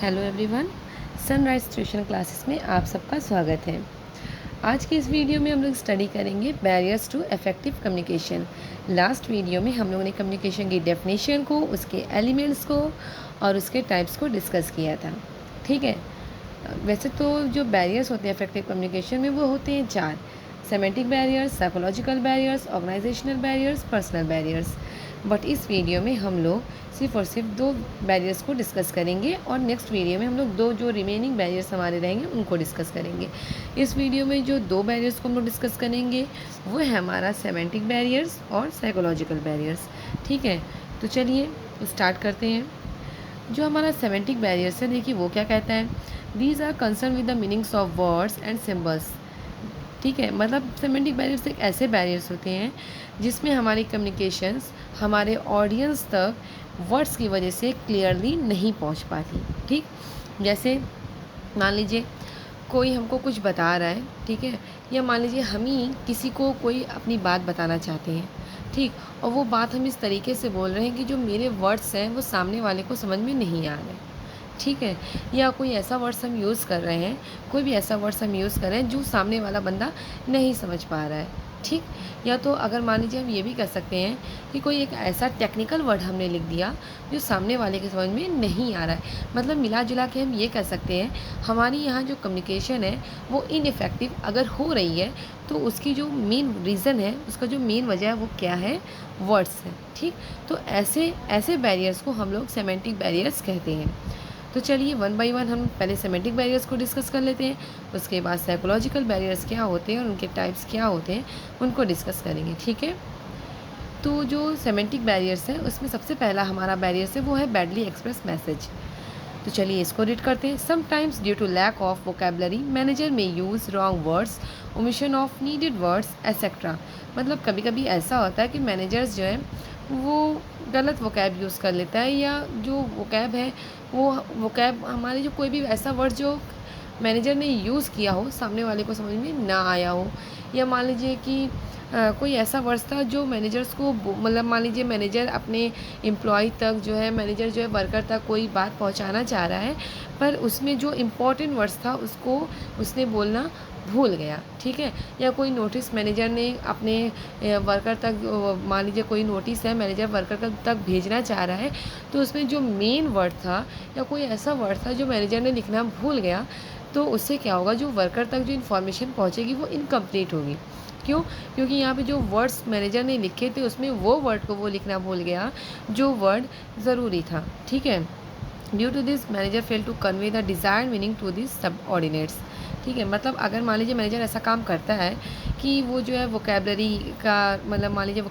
Hello everyone, sunrise tuition classes में आप सबका स्वागत है। आज के इस वीडियो में हम लोग स्टडी करेंगे barriers to effective communication. Last video में हम लोगों ने कम्युनिकेशन की डेफिनेशन को, उसके एलिमेंट्स को और उसके टाइप्स को डिस्कस किया था। ठीक है, वैसे तो जो बैरियर्स होते हैं इफेक्टिव कम्युनिकेशन में वो होते हैं चार: semantic barriers, psychological barriers, organisational barriers, personal barriers. But इस वीडियो में हम लोग सिर्फ और सिर्फ दो बैरियर्स को डिस्कस करेंगे और नेक्स्ट वीडियो में हम लोग दो जो रिमेनिंग बैरियर्स हमारे रहेंगे उनको डिस्कस करेंगे। इस वीडियो में जो दो बैरियर्स को हम लोग डिस्कस करेंगे वो है हमारा सेमेंटिक बैरियर्स और साइकोलॉजिकल बैरियर्स। ठीक है, तो चलिए स्टार्ट करते हैं। जो हमारा सेमेंटिक बैरियर्स है, देखिए वो क्या कहता है। These are concern with the meanings of words and symbols. ठीक है, मतलब सेमेंटिक बैरियर्स एक ऐसे बैरियर्स होते हैं जिसमें हमारी कम्युनिकेशंस हमारे ऑडियंस तक वर्ड्स की वजह से क्लियरली नहीं पहुंच पाती। ठीक, जैसे मान लीजिए कोई हमको कुछ बता रहा है, ठीक है, या मान लीजिए हम ही किसी को कोई अपनी बात बताना चाहते हैं, ठीक, और वो बात हम इस तरीके से बोल रहे हैं कि जो मेरे वर्ड्स हैं वो सामने वाले को समझ में नहीं आ रहे। ठीक है, या कोई ऐसा वर्ड्स हम यूज़ कर रहे हैं, कोई भी ऐसा वर्ड्स हम यूज़ कर रहे हैं जो सामने वाला बंदा नहीं समझ पा रहा है। ठीक, या तो अगर मान लीजिए हम ये भी कर सकते हैं कि कोई एक ऐसा टेक्निकल वर्ड हमने लिख दिया जो सामने वाले के समझ में नहीं आ रहा है। मतलब मिला जुला के हम ये कह सकते हैं हमारी यहाँ जो कम्युनिकेशन है वो इनफेक्टिव अगर हो रही है तो उसकी जो मेन रीज़न है, उसका जो मेन वजह है वो क्या है, वर्ड्स है। ठीक, तो ऐसे ऐसे बैरियर्स को हम लोग सेमेंटिक बैरियर्स कहते हैं। तो चलिए वन बाय वन हम पहले सेमेंटिक बैरियर्स को डिस्कस कर लेते हैं, उसके बाद साइकोलॉजिकल बैरियर्स क्या होते हैं और उनके टाइप्स क्या होते हैं उनको डिस्कस करेंगे। ठीक है, तो जो सेमेंटिक बैरियर्स हैं उसमें सबसे पहला हमारा बैरियर्स है वो है बैडली एक्सप्रेस मैसेज। तो चलिए इसको रीड करते हैं। Sometimes due to lack of vocabulary manager में use wrong words, omission of needed words etcetera. मतलब कभी कभी ऐसा होता है कि मैनेजर्स जो है वो गलत वोकैब यूज़ कर लेता है, या जो वोकैब है वो वोकैब हमारे जो कोई भी ऐसा वर्ड जो मैनेजर ने यूज़ किया हो सामने वाले को समझ में ना आया हो, या मान लीजिए कि कोई ऐसा वर्ड्स था जो मैनेजर्स को मतलब मान लीजिए मैनेजर अपने एम्प्लॉय तक जो है, मैनेजर जो है वर्कर तक कोई बात पहुंचाना चाह रहा है पर उसमें जो इम्पोर्टेंट वर्ड्स था उसको उसने बोलना भूल गया। ठीक है, या कोई नोटिस मैनेजर ने अपने वर्कर तक, मान लीजिए कोई नोटिस है मैनेजर वर्कर तक भेजना चाह रहा है तो उसमें जो मेन वर्ड था या कोई ऐसा वर्ड था जो मैनेजर ने लिखना भूल गया, तो उससे क्या होगा, जो वर्कर तक जो इन्फॉर्मेशन पहुंचेगी वो इनकम्प्लीट होगी। क्यों? क्योंकि यहाँ पे जो वर्ड्स मैनेजर ने लिखे थे उसमें वो वर्ड को वो लिखना भूल गया जो वर्ड ज़रूरी था। ठीक है, due to this manager fail to convey the desired meaning to this subordinates. ठीक है, मतलब अगर मान लीजिए मैनेजर ऐसा काम करता है कि वो जो है वोकेबलरी का, मतलब मान लीजिए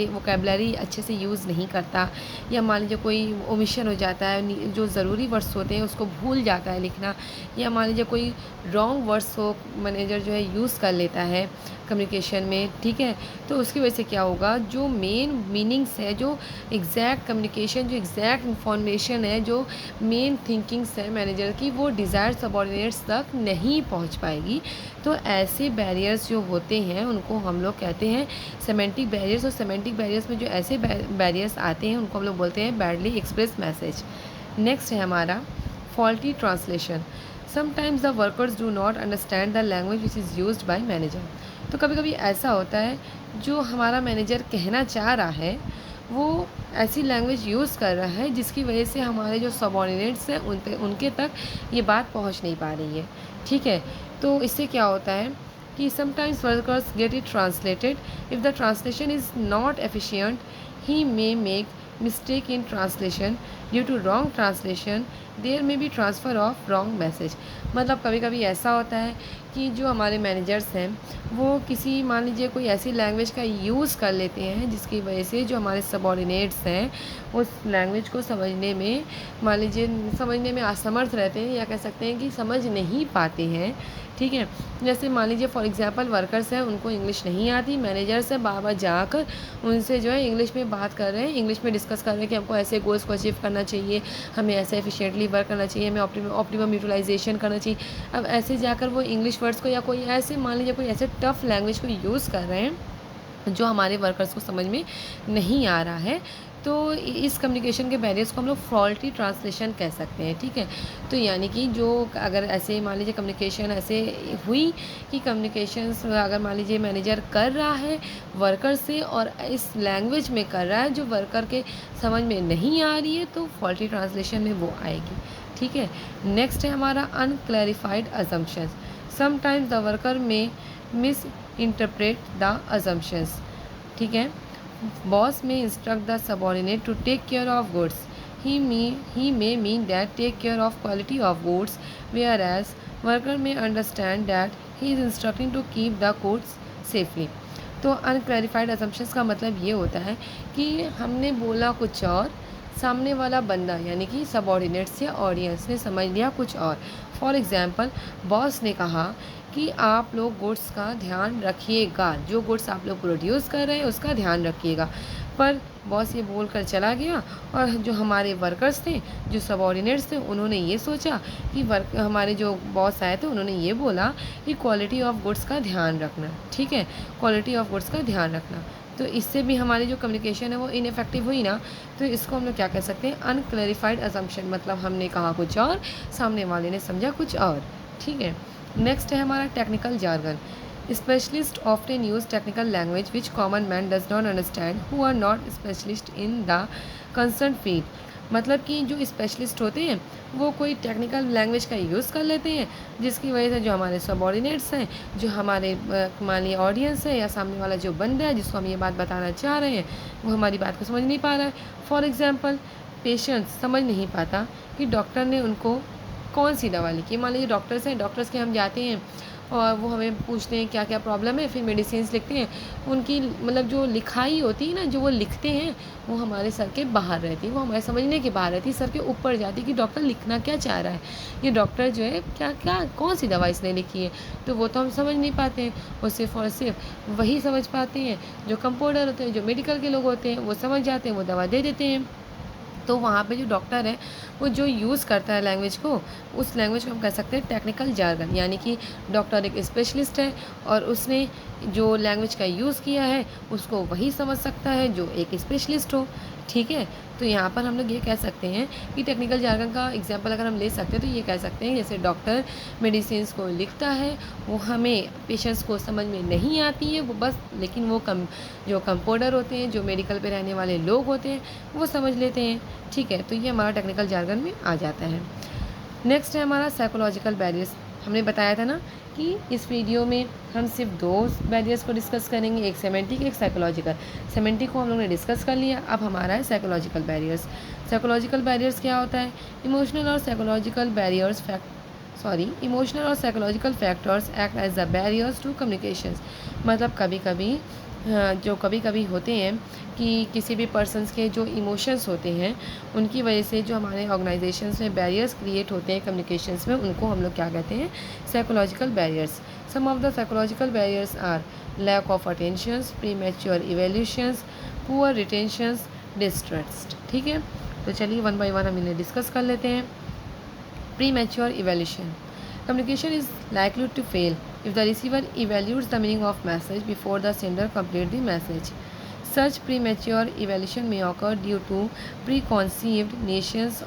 वोकेबलरी अच्छे से यूज़ नहीं करता, या मान लीजिए कोई ओमिशन हो जाता है, जो ज़रूरी वर्ड्स होते हैं उसको भूल जाता है लिखना, या मान लीजिए कोई रॉन्ग वर्ड्स हो मैनेजर जो है यूज़ कर लेता है कम्युनिकेशन में। ठीक है, तो उसकी वजह से क्या होगा, जो मेन मीनिंग्स है, जो एग्जैक्ट कम्युनिकेशन, जो एग्जैक्ट इन्फॉर्मेशन है, जो मेन थिंकिंग्स है मैनेजर की, वो डिज़ायर्ड सबऑर्डिनेट्स तक नहीं पहुंच पाएगी। तो ऐसे बैरियर्स जो होते हैं उनको हम लोग कहते हैं सेमेंटिक बैरियर्स। और सेमेंटिक बैरियर्स में जो ऐसे बैरियर्स आते हैं उनको हम लोग बोलते हैं बैडली एक्सप्रेस मैसेज। नेक्स्ट है हमारा faulty translation. Sometimes the workers do not understand the language which is used by manager. तो कभी कभी ऐसा होता है जो हमारा मैनेजर कहना चाह रहा है वो ऐसी लैंग्वेज यूज़ कर रहा है जिसकी वजह से हमारे जो सबऑर्डिनेट्स हैं उनके तक ये बात पहुंच नहीं पा रही है। ठीक है, तो इससे क्या होता है कि sometimes workers get it translated, if the translation is not efficient he may make mistake in translation, due to wrong translation there may be transfer of wrong message. मतलब कभी कभी ऐसा होता है कि जो हमारे मैनेजर्स हैं वो किसी, मान लीजिए कोई ऐसी लैंग्वेज का यूज़ कर लेते हैं जिसकी वजह से जो हमारे सबऑर्डिनेट्स हैं उस लैंग्वेज को समझने में, मान लीजिए समझने में असमर्थ रहते हैं, या कह सकते हैं कि समझ नहीं पाते हैं। ठीक है, जैसे मान लीजिए फॉर एग्जांपल वर्कर्स हैं उनको इंग्लिश नहीं आती, मैनेजर्स हैं बार बार जाकर उनसे जो है इंग्लिश में बात कर रहे हैं, इंग्लिश में डिस्कस कर रहे हैं कि हमको ऐसे गोल्स को अचीव करना चाहिए, हमें ऐसे एफिशिएंटली वर्क करना चाहिए, हमें ऑप्टिमम यूटिलाइजेशन करना चाहिए। अब ऐसे जाकर वो इंग्लिश वर्ड्स को या कोई ऐसे मान लीजिए कोई ऐसे टफ लैंग्वेज को यूज़ कर रहे हैं जो हमारे वर्कर्स को समझ में नहीं आ रहा है, तो इस कम्युनिकेशन के बैरियर्स को हम लोग फॉल्टी ट्रांसलेशन कह सकते हैं, ठीक है। तो यानी कि जो अगर ऐसे मान लीजिए कम्युनिकेशन ऐसे हुई कि कम्युनिकेशंस अगर मान लीजिए मैनेजर कर रहा है वर्कर से और इस लैंग्वेज में कर रहा है जो वर्कर के समझ में नहीं आ रही है, तो फॉल्टी ट्रांसलेशन में वो आएगी, ठीक है। नेक्स्ट है हमारा unclarified assumptions. Sometimes the worker में मिस इंटरप्रेट द अजम्पशंस, ठीक है। Boss may instruct the subordinate to take care of goods. He may mean that take care of quality of goods, whereas worker may understand that he is instructing to keep the goods safely. तो unclarified assumptions का मतलब ये होता है कि हमने बोला कुछ और, सामने वाला बंदा यानी कि सबॉर्डिनेट्स या ऑडियंस ने समझ लिया कुछ और। फॉर एग्ज़ाम्पल बॉस ने कहा कि आप लोग गुड्स का ध्यान रखिएगा, जो गुड्स आप लोग प्रोड्यूस कर रहे हैं उसका ध्यान रखिएगा, पर बॉस ये बोल कर चला गया और जो हमारे वर्कर्स थे, जो सबॉर्डिनेट्स थे, उन्होंने ये सोचा कि हमारे जो बॉस आए थे उन्होंने ये बोला कि क्वालिटी ऑफ गुड्स का ध्यान रखना, ठीक है, क्वालिटी ऑफ गुड्स का ध्यान रखना। तो इससे भी हमारी जो कम्युनिकेशन है वो इनफेक्टिव हुई ना। तो इसको हम लोग क्या कह सकते हैं, अनक्लैरिफाइड असम्पशन, मतलब हमने कहा कुछ और, सामने वाले ने समझा कुछ और, ठीक है। नेक्स्ट है हमारा technical jargon. Specialist often use technical language which common man does not understand who are not specialist in the concern field. मतलब कि जो स्पेशलिस्ट होते हैं वो कोई टेक्निकल लैंग्वेज का यूज़ कर लेते हैं, जिसकी वजह से जो हमारे सबॉर्डिनेट्स हैं, जो हमारे मान लीजिए ऑडियंस है या सामने वाला जो बंदा है जिसको हम ये बात बताना चाह रहे हैं, वो हमारी बात को समझ नहीं पा रहा है। फॉर एग्ज़ाम्पल पेशेंट्स समझ नहीं पाता कि डॉक्टर ने उनको कौन सी दवा लिखी है। मान लीजिए डॉक्टर्स हैं, डॉक्टर्स के हम जाते हैं और वो हमें पूछते हैं क्या क्या प्रॉब्लम है, फिर मेडिसिन लिखते हैं। उनकी मतलब जो लिखाई होती है ना, जो वो लिखते हैं, वो हमारे सर के बाहर रहती है, वो हमारे समझने के बाहर रहती है, सर के ऊपर जाती है कि डॉक्टर लिखना क्या चाह रहा है, ये डॉक्टर जो है क्या क्या कौन सी दवा इसने लिखी है। तो वो तो हम समझ नहीं पाते हैं, वो सिर्फ और सिर्फ वही समझ पाते हैं जो कंपाउंडर होते हैं, जो मेडिकल के लोग होते हैं, वो समझ जाते हैं, वो दवा दे देते हैं। तो वहाँ पे जो डॉक्टर है वो जो यूज़ करता है लैंग्वेज को, उस लैंग्वेज को हम कह सकते हैं टेक्निकल जार्गन, यानी कि डॉक्टर एक स्पेशलिस्ट है और उसने जो लैंग्वेज का यूज़ किया है उसको वही समझ सकता है जो एक स्पेशलिस्ट हो, ठीक है। तो यहाँ पर हम लोग ये कह सकते हैं कि टेक्निकल जार्गन का एग्जांपल अगर हम ले सकते हैं तो ये कह सकते हैं जैसे डॉक्टर मेडिसिन को लिखता है, वो हमें पेशेंट्स को समझ में नहीं आती है, वो बस लेकिन वो जो कंपाउंडर होते हैं, जो मेडिकल पे रहने वाले लोग होते हैं, वो समझ लेते हैं, ठीक है। तो ये हमारा टेक्निकल जार्गन में आ जाता है। नेक्स्ट है हमारा साइकोलॉजिकल बैरियर्स। हमने बताया था ना कि इस वीडियो में हम सिर्फ दो बैरियर्स को डिस्कस करेंगे, एक सेमेंटिक एक साइकोलॉजिकल। सेमेंटिक को हम लोगों ने डिस्कस कर लिया, अब हमारा है साइकोलॉजिकल बैरियर्स। साइकोलॉजिकल बैरियर्स क्या होता है, इमोशनल और साइकोलॉजिकल बैरियर्स इमोशनल और psychological factors act as the barriers to communications. मतलब कभी कभी होते हैं कि किसी भी पर्सन्स के जो इमोशंस होते हैं उनकी वजह से जो हमारे ऑर्गेनाइजेशंस में बैरियर्स क्रिएट होते हैं कम्युनिकेशंस में, उनको हम लोग क्या कहते हैं, psychological barriers. Some of the psychological barriers are lack of attentions, premature evaluations, poor retentions, distrust, ठीक है। तो चलिए वन बाय वन हम इन्हें डिस्कस कर लेते हैं। Premature evaluation. Communication is likely to fail if the receiver evaluates the meaning of message before the sender completes the message. Such premature evaluation may occur due to preconceived notions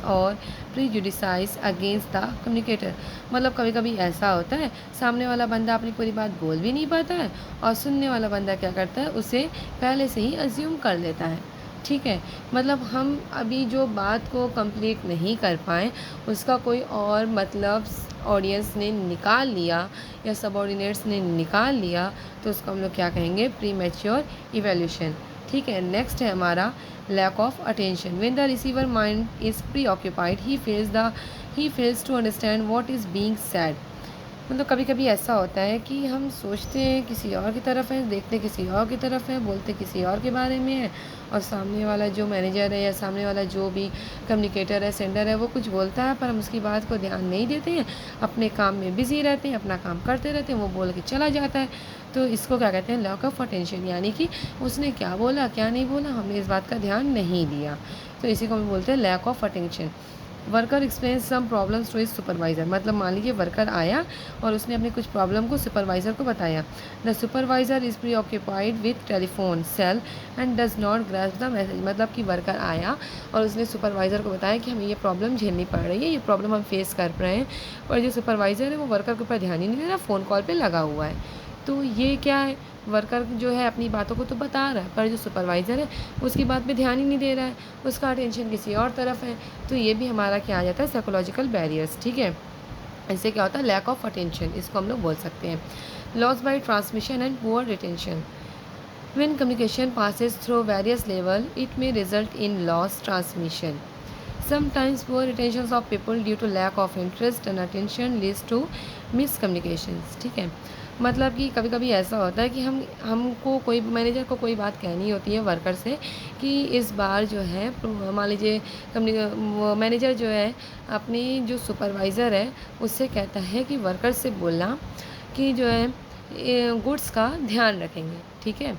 or prejudices against the communicator. मतलब कभी कभी ऐसा होता है सामने वाला बंदा अपनी पूरी बात बोल भी नहीं पाता है और सुनने वाला बंदा क्या करता है, उसे पहले से ही अज्यूम कर लेता है, ठीक है। मतलब हम अभी जो बात को कंप्लीट नहीं कर पाए उसका कोई और मतलब ऑडियंस ने निकाल लिया या सबऑर्डिनेट्स ने निकाल लिया, तो उसको हम लोग क्या कहेंगे, प्रीमैच्योर इवैल्यूएशन, ठीक है। नेक्स्ट है हमारा lack of attention. When the receiver mind is preoccupied he fails to understand what is being said. मतलब कभी कभी ऐसा होता है कि हम सोचते हैं किसी और की तरफ है, देखते किसी और की तरफ है, बोलते किसी और के बारे में है, और सामने वाला जो मैनेजर है या सामने वाला जो भी कम्युनिकेटर है, सेंडर है, वो कुछ बोलता है पर हम उसकी बात को ध्यान नहीं देते हैं, अपने काम में बिज़ी रहते हैं, अपना काम करते रहते हैं, वो बोल के चला जाता है। तो इसको क्या कहते हैं, लैक ऑफ अटेंशन, यानी कि उसने क्या बोला क्या नहीं बोला, हमने इस बात का ध्यान नहीं दिया, तो इसी को हम बोलते हैं lack of attention. Worker explain some problems to his supervisor, मतलब मान लीजिए वर्कर आया और उसने अपने कुछ प्रॉब्लम को सुपरवाइज़र को बताया। द supervisor is preoccupied with telephone cell and does not grasp the message, मतलब कि वर्कर आया और उसने सुपरवाइज़र को बताया कि हमें ये प्रॉब्लम झेलनी पड़ रही है, ये प्रॉब्लम हम फेस कर रहे हैं, पर जो सुपरवाइज़र है वो वर्कर के ऊपर ध्यान ही नहीं दे रहा, फ़ोन कॉल पर लगा हुआ है। तो ये क्या है, वर्कर जो है अपनी बातों को तो बता रहा है, पर जो सुपरवाइज़र है उसकी बात पे ध्यान ही नहीं दे रहा है, उसका अटेंशन किसी और तरफ है। तो ये भी हमारा क्या आ जाता है, साइकोलॉजिकल बैरियर्स, ठीक है। इससे क्या होता है, लैक ऑफ अटेंशन, इसको हम लोग बोल सकते हैं। Loss by transmission and poor retention, when communication passes through various level it may result in loss transmission, sometimes poor retention of people due to lack of interest and attention leads to miscommunications, ठीक है। मतलब कि कभी कभी ऐसा होता है कि हमको कोई मैनेजर को कोई बात कहनी होती है वर्कर से कि इस बार जो है मान लीजिए मैनेजर जो है अपनी जो सुपरवाइज़र है उससे कहता है कि वर्कर से बोलना कि जो है गुड्स का ध्यान रखेंगे, ठीक है।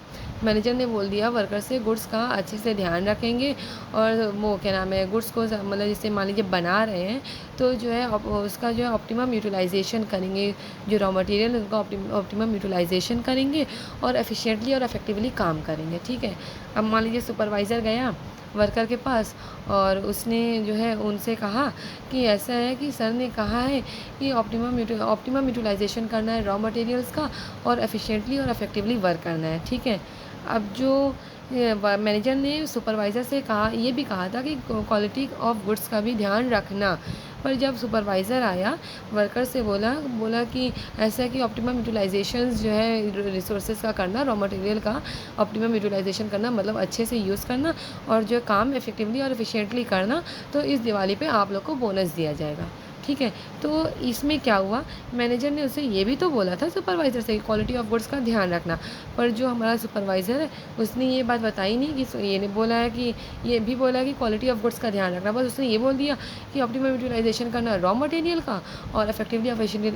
मैनेजर ने बोल दिया वर्कर से गुड्स का अच्छे से ध्यान रखेंगे और वो क्या नाम है गुड्स को मतलब जैसे मान लीजिए बना रहे हैं तो जो है उसका जो है ऑप्टिमम यूटिलाइजेशन करेंगे, जो रॉ मटेरियल उनका ऑप्टिमम यूटिलाइजेशन करेंगे और एफिशिएंटली और इफेक्टिवली काम करेंगे, ठीक है। अब मान लीजिए सुपरवाइज़र गया वर्कर के पास और उसने जो है उनसे कहा कि ऐसा है कि सर ने कहा है कि ऑप्टिमम यूटिलाइजेशन करना है रॉ मटेरियल्स का और एफिशिएंटली और इफेक्टिवली वर्क करना है, ठीक है। अब जो मैनेजर ने सुपरवाइज़र से कहा, ये भी कहा था कि क्वालिटी ऑफ गुड्स का भी ध्यान रखना, पर जब सुपरवाइज़र आया वर्कर से बोला कि ऐसा है कि ऑप्टिमम यूटिलाइजेशन जो है रिसोर्सेज का करना, रॉ मटेरियल का ऑप्टिमम यूटिलाइजेशन करना, मतलब अच्छे से यूज़ करना और जो काम इफेक्टिवली और एफिशिएंटली करना, तो इस दिवाली पे आप लोग को बोनस दिया जाएगा, ठीक है। तो इसमें क्या हुआ, मैनेजर ने उसे ये भी तो बोला था सुपरवाइज़र से क्वालिटी ऑफ गुड्स का ध्यान रखना, पर जो हमारा सुपरवाइज़र है उसने ये बात बताई नहीं कि ये नहीं बोला है कि ये भी बोला कि क्वालिटी ऑफ गुड्स का ध्यान रखना, बस उसने ये बोल दिया कि ऑप्टिमम यूटिलाइजेशन करना रॉ मटेरियल का और इफेक्टिवली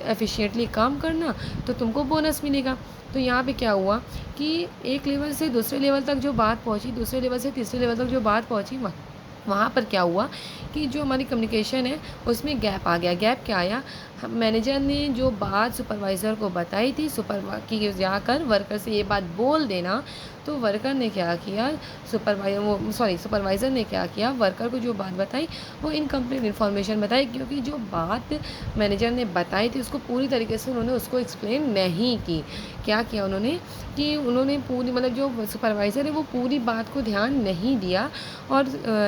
एफिशिएंटली काम करना तो तुमको बोनस मिलेगा। तो यहाँ पे क्या हुआ कि एक लेवल से दूसरे लेवल तक जो बात पहुँची, दूसरे लेवल से तीसरे लेवल तक जो बात पहुँची, वहाँ पर क्या हुआ कि जो हमारी कम्युनिकेशन है उसमें गैप आ गया। गैप क्या आया, मैनेजर ने जो बात सुपरवाइज़र को बताई थी कि जाकर वर्कर से ये बात बोल देना, तो वर्कर ने क्या किया, सुपरवाइज़र ने क्या किया, वर्कर को जो बात बताई वो इनकम्प्लीट इन्फॉर्मेशन बताई, क्योंकि जो बात मैनेजर ने बताई थी उसको पूरी तरीके से उन्होंने उसको एक्सप्लेन नहीं की। क्या किया उन्होंने कि उन्होंने पूरी मतलब जो सुपरवाइज़र है वो पूरी बात को ध्यान नहीं दिया और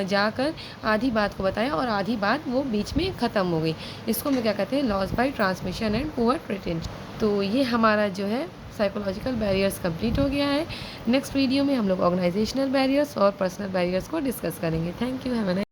जाकर आधी बात को बताया और आधी बात वो बीच में ख़त्म हो गई। इसको हम क्या कहते हैं, loss by transmission and poor retention. तो ये हमारा जो है साइकोलॉजिकल बैरियर्स कंप्लीट हो गया है। नेक्स्ट वीडियो में हम लोग ऑर्गेनाइजेशनल बैरियर्स और पर्सनल बैरियर्स को डिस्कस करेंगे। Thank you, have a nice